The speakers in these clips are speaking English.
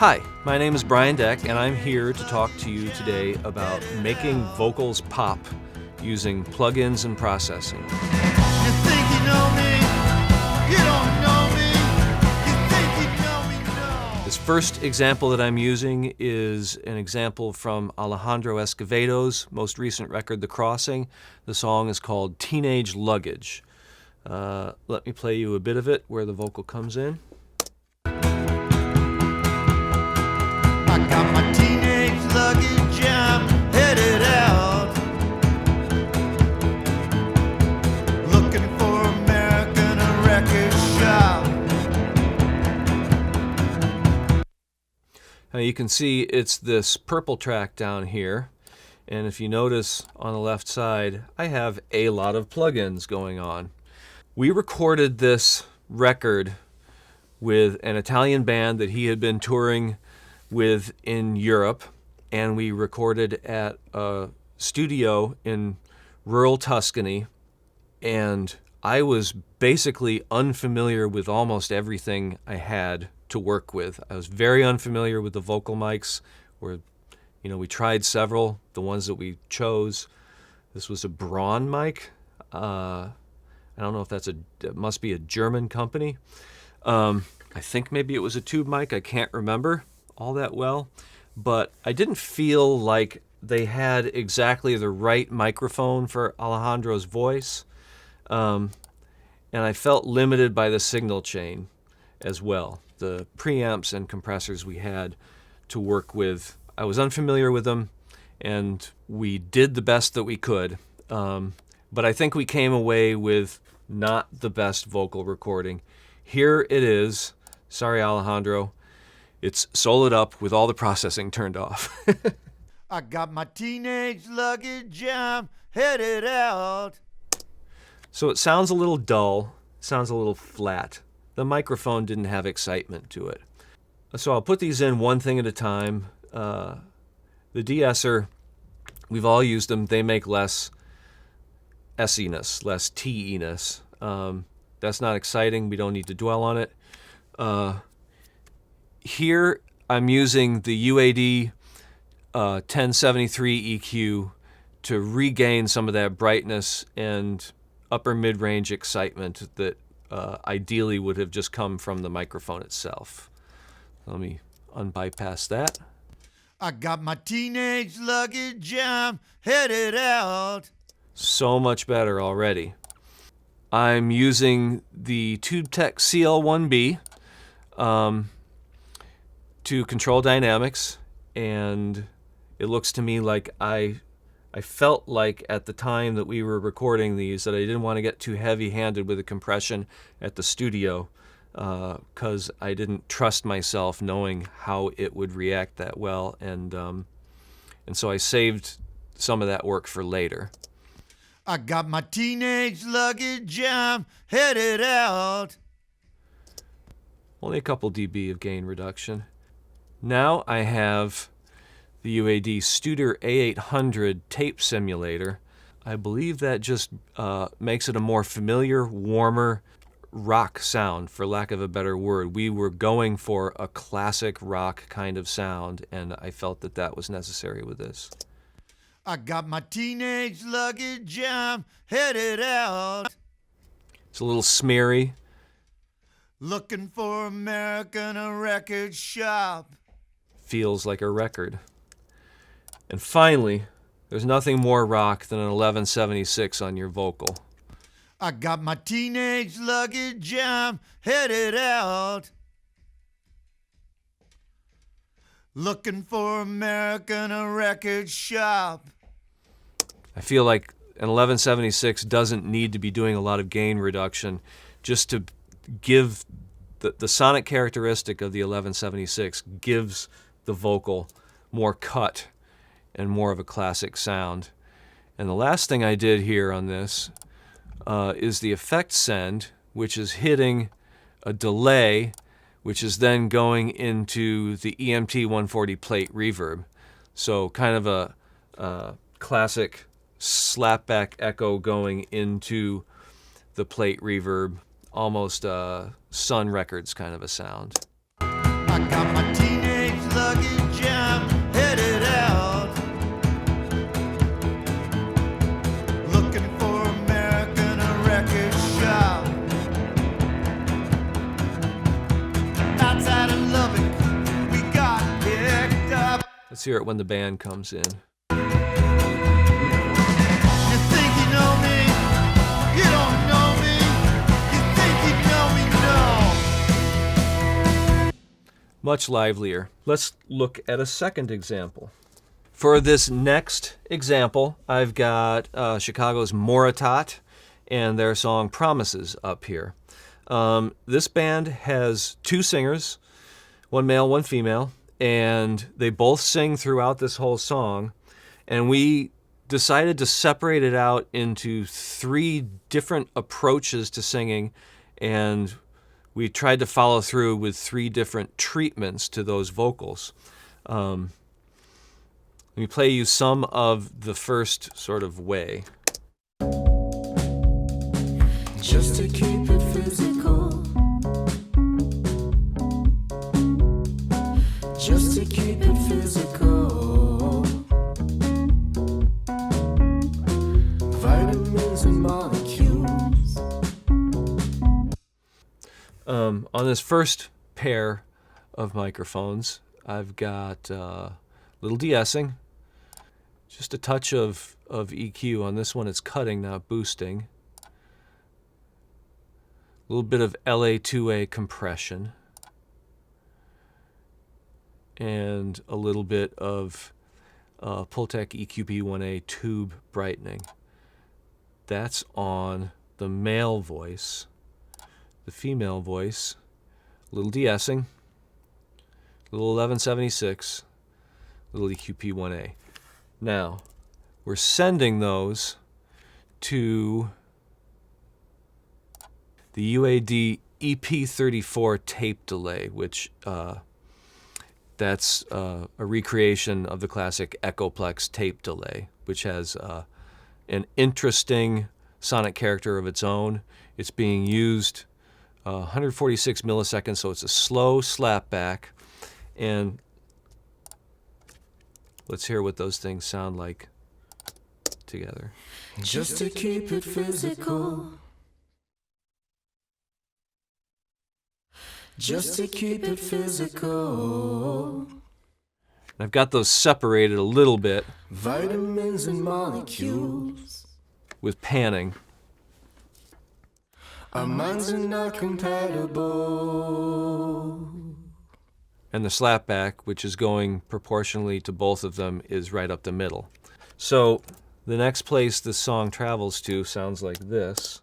Hi, my name is Brian Deck, and I'm here to talk to you today about making vocals pop using plugins and processing. You think you know me, you don't know me, you think you know me, no. This first example that I'm using is an example from Alejandro Escovedo's most recent record, The Crossing. The song is called Teenage Luggage. Let me play you a bit of it where the vocal comes in. I got my teenage luggage, I'm headed out, looking for American a record shop. Now you can see it's this purple track down here, and if you notice on the left side, I have a lot of plugins going on. We recorded this record with an Italian band that he had been touring with in Europe, and we recorded at a studio in rural Tuscany, and I was basically unfamiliar with almost everything I had to work with. I was very unfamiliar with the vocal mics, we tried several, the ones that we chose. This was a Braun mic. I don't know if it must be a German company. I think maybe it was a tube mic, I can't remember all that well, but I didn't feel like they had exactly the right microphone for Alejandro's voice, and I felt limited by the signal chain as well. The preamps and compressors we had to work with, I was unfamiliar with them, and we did the best that we could, but I think we came away with not the best vocal recording. Here it is. Sorry, Alejandro. It's soloed up with all the processing turned off. I got my teenage luggage, I'm headed out. So it sounds a little dull, sounds a little flat. The microphone didn't have excitement to it. So I'll put these in one thing at a time. The de-esser, we've all used them. They make less S-iness, less T-iness. That's not exciting. We don't need to dwell on it. Here I'm using the UAD 1073 EQ to regain some of that brightness and upper mid-range excitement that ideally would have just come from the microphone itself. Let me unbypass that. I got my teenage luggage, I'm headed out. So much better already. I'm using the TubeTech CL1B to control dynamics, and it looks to me like I felt like at the time that we were recording these that I didn't want to get too heavy-handed with the compression at the studio because I didn't trust myself knowing how it would react that well, and so I saved some of that work for later. I got my teenage luggage, I'm headed out. Only a couple dB of gain reduction. Now I have the UAD Studer A800 tape simulator. I believe that just makes it a more familiar, warmer rock sound, for lack of a better word. We were going for a classic rock kind of sound, and I felt that that was necessary with this. I got my teenage luggage, I'm headed out. It's a little smeary. Looking for American a record shop. Feels like a record. And finally, there's nothing more rock than an 1176 on your vocal. I got my teenage luggage, I'm headed out. Looking for American a record shop. I feel like an 1176 doesn't need to be doing a lot of gain reduction just to give the sonic characteristic of the 1176 gives the vocal more cut and more of a classic sound. And the last thing I did here on this is the effect send, which is hitting a delay, which is then going into the EMT 140 plate reverb. So kind of a classic slapback echo going into the plate reverb, almost Sun Records kind of a sound. I got my teenage luggage, I'm headed out. Looking for American, a record shop. Outside of Lubbock, we got picked up. Let's hear it when the band comes in. You think you know me, you don't know me. You think you know me, no. Much livelier. Let's look at a second example. For this next example, I've got Chicago's Moritat and their song Promises up here. This band has two singers, one male, one female, and they both sing throughout this whole song. And we decided to separate it out into three different approaches to singing, and we tried to follow through with three different treatments to those vocals. Let me play you some of the first sort of way. Just to keep it physical. Just to keep it physical. Vitamins and molecules. On this first pair of microphones, I've got a little de-essing, just a touch of EQ. On this one, it's cutting, not boosting. A little bit of LA2A compression. And a little bit of Pultec EQB1A tube brightening. That's on the male voice. The female voice, a little de-essing, a little 1176, a little EQP1A. Now, we're sending those to the UAD EP34 tape delay, which that's a recreation of the classic Echoplex tape delay, which has an interesting sonic character of its own. It's being used 146 milliseconds, so it's a slow slapback. And let's hear what those things sound like together. Just to keep it physical. Just to keep it physical. I've got those separated a little bit Vitamins and molecules. with panning. Our minds are not compatible. And the slapback, which is going proportionally to both of them, is right up the middle. So the next place this song travels to sounds like this.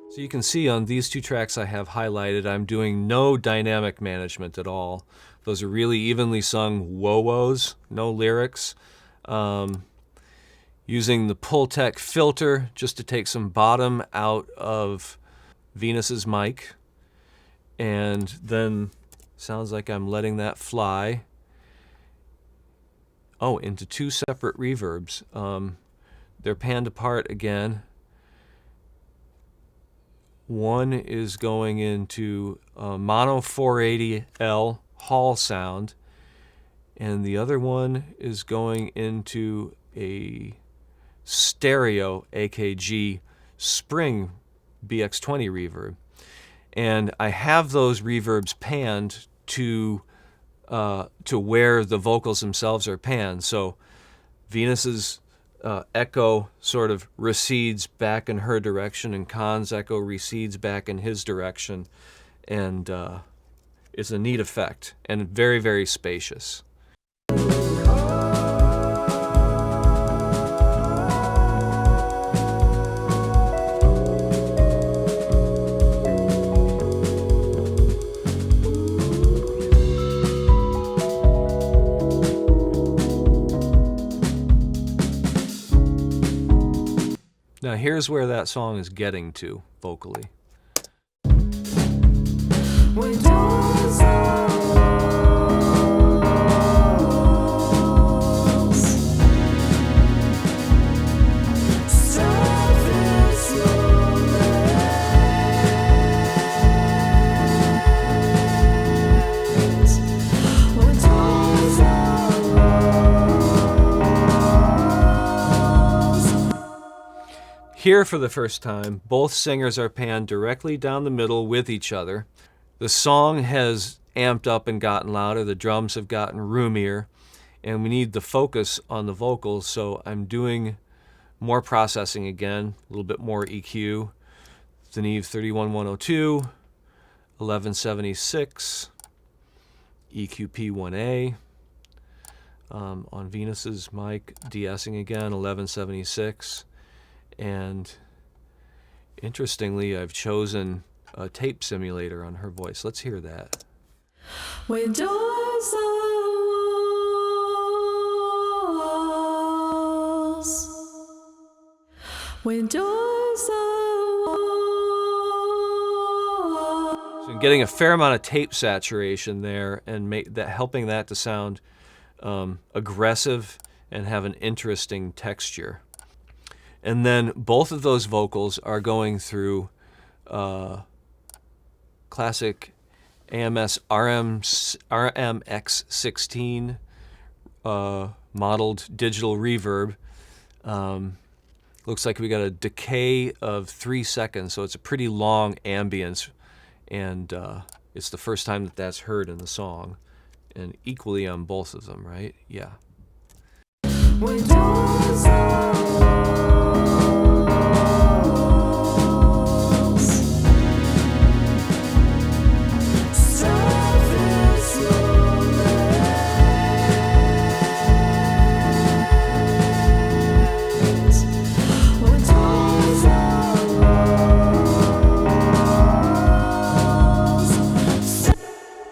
So you can see on these two tracks I have highlighted, I'm doing no dynamic management at all. Those are really evenly sung whoa-woes, no lyrics. Using the Pultec filter just to take some bottom out of Venus's mic. And then sounds like I'm letting that fly. Oh, into two separate reverbs. They're panned apart again. One is going into a mono 480L hall sound, and the other one is going into a stereo AKG spring BX20 reverb. And I have those reverbs panned to where the vocals themselves are panned. So Venus's echo sort of recedes back in her direction, and Khan's echo recedes back in his direction, and it's a neat effect and very, very spacious. Now here's where that song is getting to vocally. When doors are closed, stop this moment. When doors are closed. Here for the first time, both singers are panned directly down the middle with each other. The song has amped up and gotten louder, the drums have gotten roomier, and we need the focus on the vocals, so I'm doing more processing again, a little bit more EQ. The Neve 31102, 1176, EQP 1A. On Venus's mic, de-essing again, 1176. And interestingly, I've chosen a tape simulator on her voice. Let's hear that. When doors are walls, when doors are walls. So I'm getting a fair amount of tape saturation there, and helping that to sound aggressive and have an interesting texture. And then both of those vocals are going through classic AMS RMX16 modeled digital reverb. Looks like we got a decay of 3 seconds, so it's a pretty long ambience, and it's the first time that that's heard in the song, and equally on both of them, right? Yeah. When doors are walls, stop this moment. When doors are walls.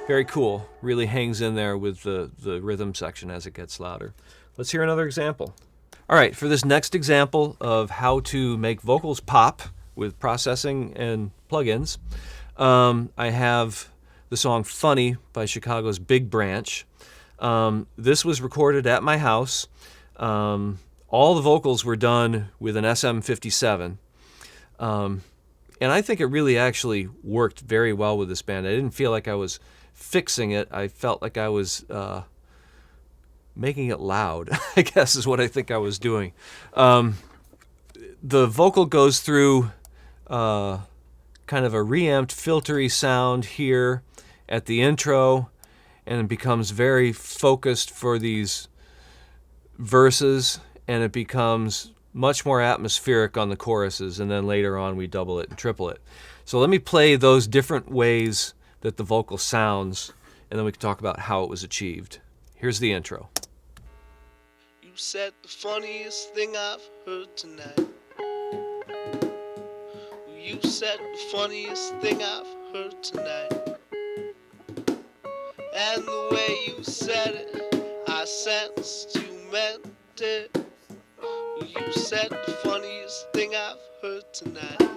Very cool. Really hangs in there with the rhythm section as it gets louder. Let's hear another example. All right, for this next example of how to make vocals pop with processing and plugins, I have the song Funny by Chicago's Big Branch. This was recorded at my house. All the vocals were done with an SM57. And I think it really actually worked very well with this band. I didn't feel like I was fixing it. I felt like I was making it loud, I guess is what I think I was doing. The vocal goes through kind of a reamped, filtery sound here at the intro, and it becomes very focused for these verses, and it becomes much more atmospheric on the choruses, and then later on we double it and triple it. So let me play those different ways that the vocal sounds, and then we can talk about how it was achieved. Here's the intro. You said the funniest thing I've heard tonight. You said the funniest thing I've heard tonight. And the way you said it, I sensed you meant it. You said the funniest thing I've heard tonight.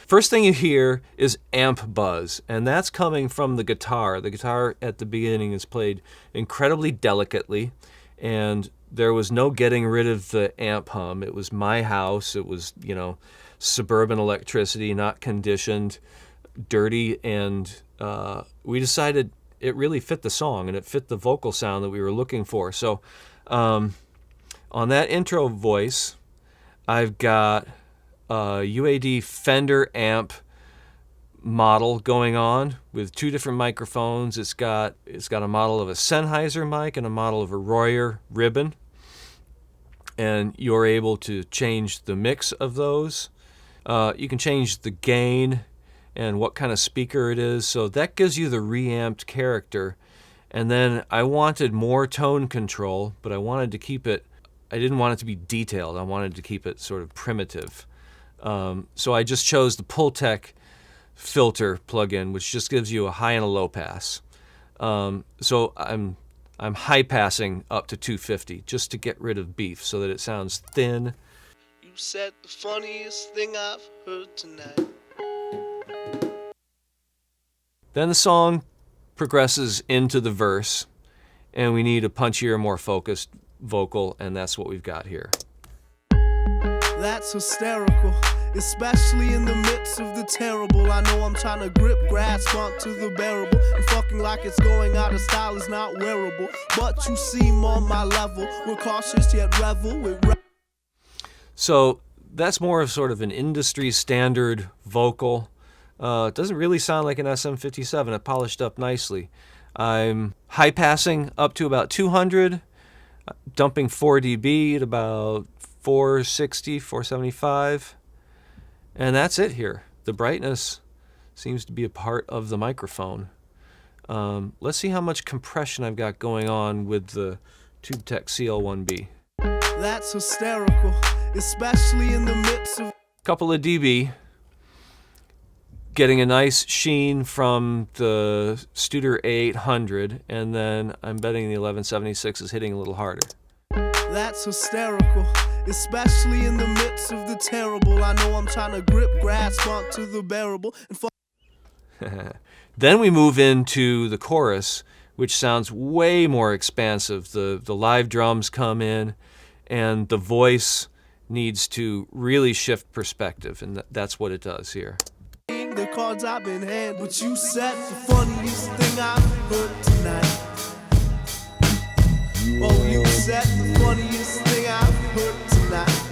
First thing you hear is amp buzz, and that's coming from the guitar. The guitar at the beginning is played incredibly delicately, and there was no getting rid of the amp hum. It was my house. It was, suburban electricity, not conditioned, dirty, and we decided it really fit the song, and it fit the vocal sound that we were looking for. So on that intro voice, I've got UAD Fender amp model going on with two different microphones. It's got a model of a Sennheiser mic and a model of a Royer ribbon, and you're able to change the mix of those. You can change the gain and what kind of speaker it is, so that gives you the reamped character. And then I wanted more tone control, but I wanted to keep it, I didn't want it to be detailed. I wanted to keep it sort of primitive. So I just chose the Pultec filter plugin, which just gives you a high and a low pass. So I'm I'm high passing up to 250 just to get rid of beef so that it sounds thin. You said the funniest thing I've heard tonight. Then the song progresses into the verse, and we need a punchier, more focused vocal, and that's what we've got here. That's hysterical, especially in the midst of the terrible. I know I'm trying to grip, grasp onto the bearable, and fucking like it's going out of style is not wearable. But you seem on my level, we're cautious yet revel with So that's more of sort of an industry standard vocal. It doesn't really sound like an SM57. It polished up nicely. I'm high passing up to about 200, dumping 4 dB at about 460, 475. And that's it here. The brightness seems to be a part of the microphone. Let's see how much compression I've got going on with the TubeTech CL1B. That's hysterical, especially in the midst of Couple of dB. Getting a nice sheen from the Studer A800, and then I'm betting the 1176 is hitting a little harder. That's hysterical, especially in the midst of the terrible. I know I'm trying to grip, grasp onto the bearable, and Then we move into the chorus, which sounds way more expansive. The live drums come in, and the voice needs to really shift perspective, and that's what it does here. the cards I've been handed. But you said the funniest thing I've heard tonight. Oh, you said the funniest thing I've heard tonight.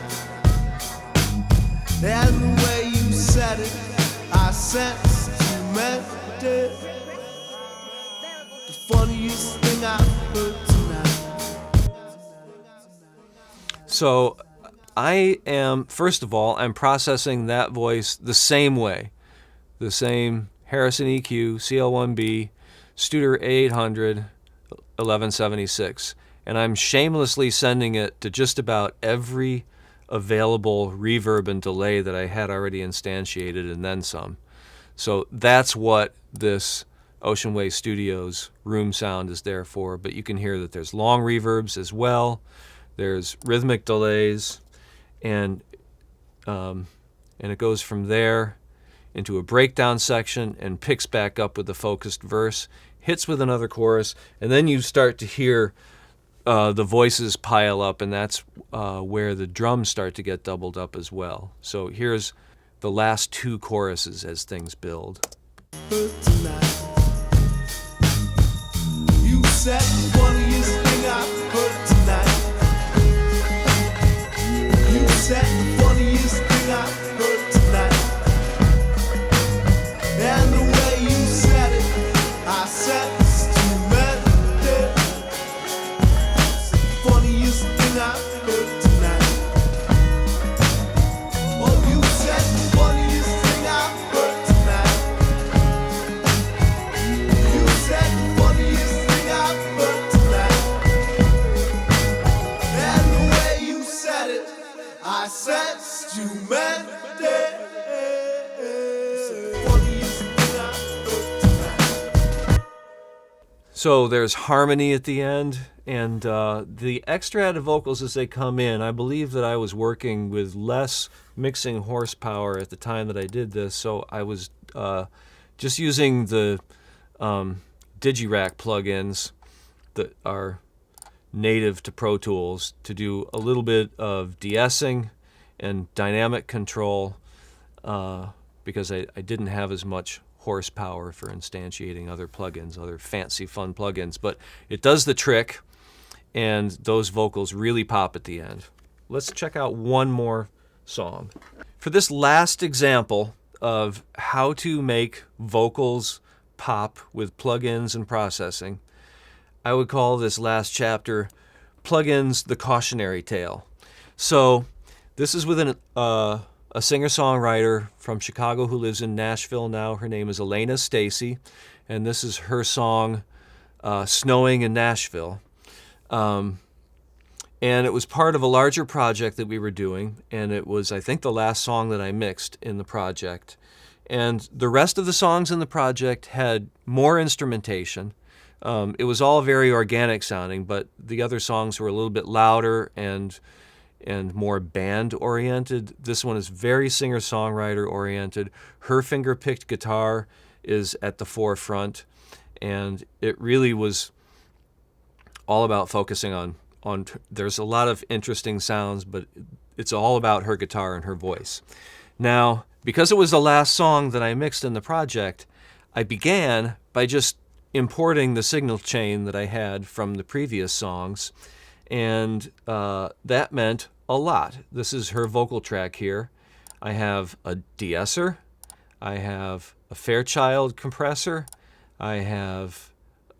And the way you said it, I sensed you meant it. The funniest thing I've heard tonight. So I am, first of all, I'm processing that voice the same way. The same Harrison EQ, CL1B, Studer A800, 1176. And I'm shamelessly sending it to just about every available reverb and delay that I had already instantiated and then some. So that's what this Ocean Way Studios room sound is there for. But you can hear that there's long reverbs as well. There's rhythmic delays, and it goes from there into a breakdown section and picks back up with the focused verse, hits with another chorus, and then you start to hear the voices pile up, and that's where the drums start to get doubled up as well. So here's the last two choruses as things build. You said the funniest thing I've heard tonight. You said the funniest thing I've heard tonight. And the way you said it, I sensed you meant it. It's the funniest thing I've heard tonight. Oh, you said the funniest thing I've heard tonight. You said the funniest thing I've heard tonight. And the way you said it, I sensed you meant it. So there's harmony at the end, and the extra added vocals as they come in, I believe that I was working with less mixing horsepower at the time that I did this, so I was just using the Digirac plugins that are native to Pro Tools to do a little bit of de-essing and dynamic control because I didn't have as much horsepower for instantiating other plugins, other fancy fun plugins, but it does the trick, and those vocals really pop at the end. Let's check out one more song. For this last example of how to make vocals pop with plugins and processing, I would call this last chapter Plugins, the Cautionary Tale. So this is with a singer-songwriter from Chicago who lives in Nashville now. Her name is Alaina Stacey, and this is her song, Snowing in Nashville. And it was part of a larger project that we were doing, and it was, I think, the last song that I mixed in the project. And the rest of the songs in the project had more instrumentation. It was all very organic sounding, but the other songs were a little bit louder and more band oriented. This one is very singer-songwriter oriented. Her finger-picked guitar is at the forefront, and it really was all about focusing on there's a lot of interesting sounds, but it's all about her guitar and her voice. Now, because it was the last song that I mixed in the project, I began by just importing the signal chain that I had from the previous songs, and that meant a lot. This is her vocal track here. I have a de-esser, I have a Fairchild compressor, I have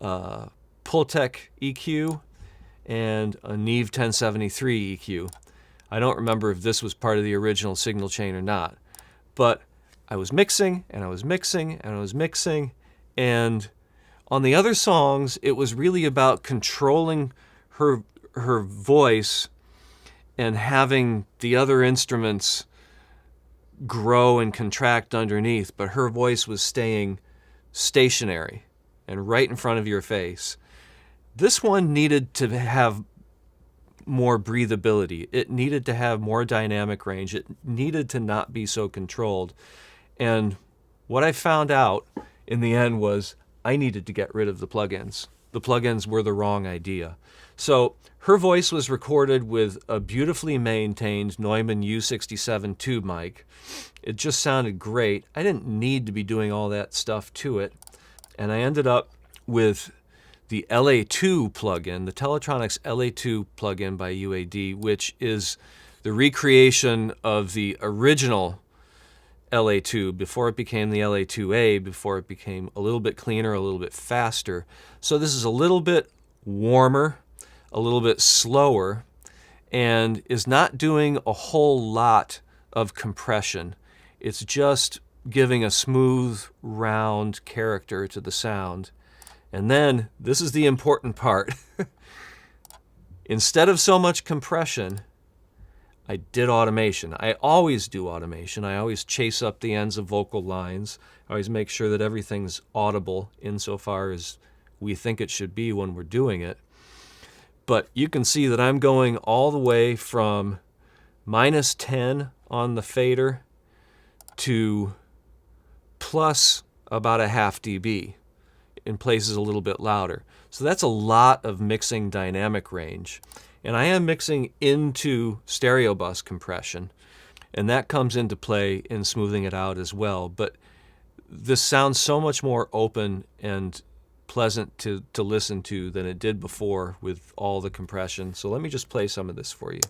Pultec EQ, and a Neve 1073 EQ. I don't remember if this was part of the original signal chain or not, but I was mixing, and I was mixing, and I was mixing, and on the other songs, it was really about controlling her voice and having the other instruments grow and contract underneath, but her voice was staying stationary and right in front of your face. This one needed to have more breathability. It needed to have more dynamic range. It needed to not be so controlled. And what I found out in the end was I needed to get rid of the plugins. The plugins were the wrong idea. So her voice was recorded with a beautifully maintained Neumann U67 tube mic. It just sounded great. I didn't need to be doing all that stuff to it. And I ended up with the LA2 plugin, the Teletronics LA2 plugin by UAD, which is the recreation of the original LA2 before it became the LA2A, before it became a little bit cleaner, a little bit faster. So this is a little bit warmer, a little bit slower, and is not doing a whole lot of compression. It's just giving a smooth, round character to the sound. And then, this is the important part. Instead of so much compression, I did automation. I always do automation. I always chase up the ends of vocal lines. I always make sure that everything's audible insofar as we think it should be when we're doing it. But you can see that I'm going all the way from -10 on the fader to plus about a half dB, in places a little bit louder. So that's a lot of mixing dynamic range. And I am mixing into stereo bus compression, and that comes into play in smoothing it out as well. But this sounds so much more open and pleasant to listen to than it did before with all the compression. So let me just play some of this for you.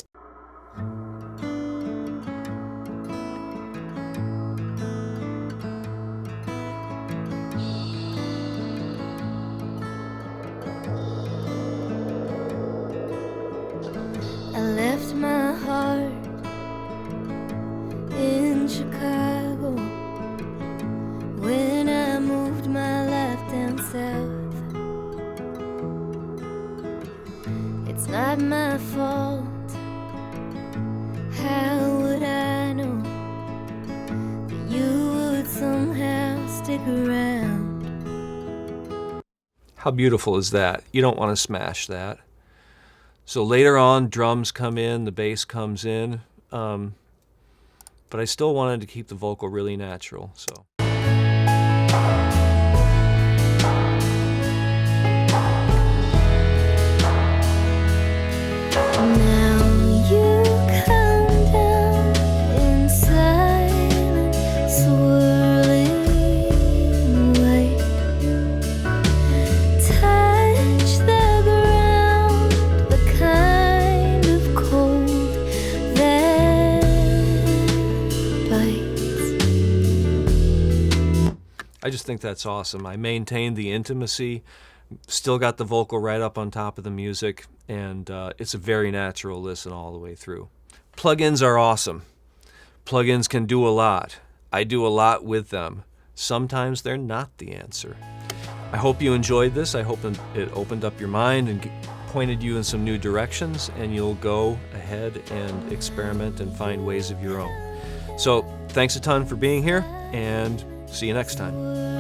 I left my heart in Chicago when I moved my life down south. It's not my fault. How would I know that you would somehow stick around? How beautiful is that? You don't want to smash that. So later on, drums come in, the bass comes in, but I still wanted to keep the vocal really natural. So. Now you come down in silent, swirling light. Touch the ground, the kind of cold that bites. I just think that's awesome. I maintained the intimacy, still got the vocal right up on top of the music, and it's a very natural listen all the way through. Plugins are awesome. Plugins can do a lot. I do a lot with them. Sometimes they're not the answer. I hope you enjoyed this. I hope it opened up your mind and pointed you in some new directions, and you'll go ahead and experiment and find ways of your own. So thanks a ton for being here, and see you next time.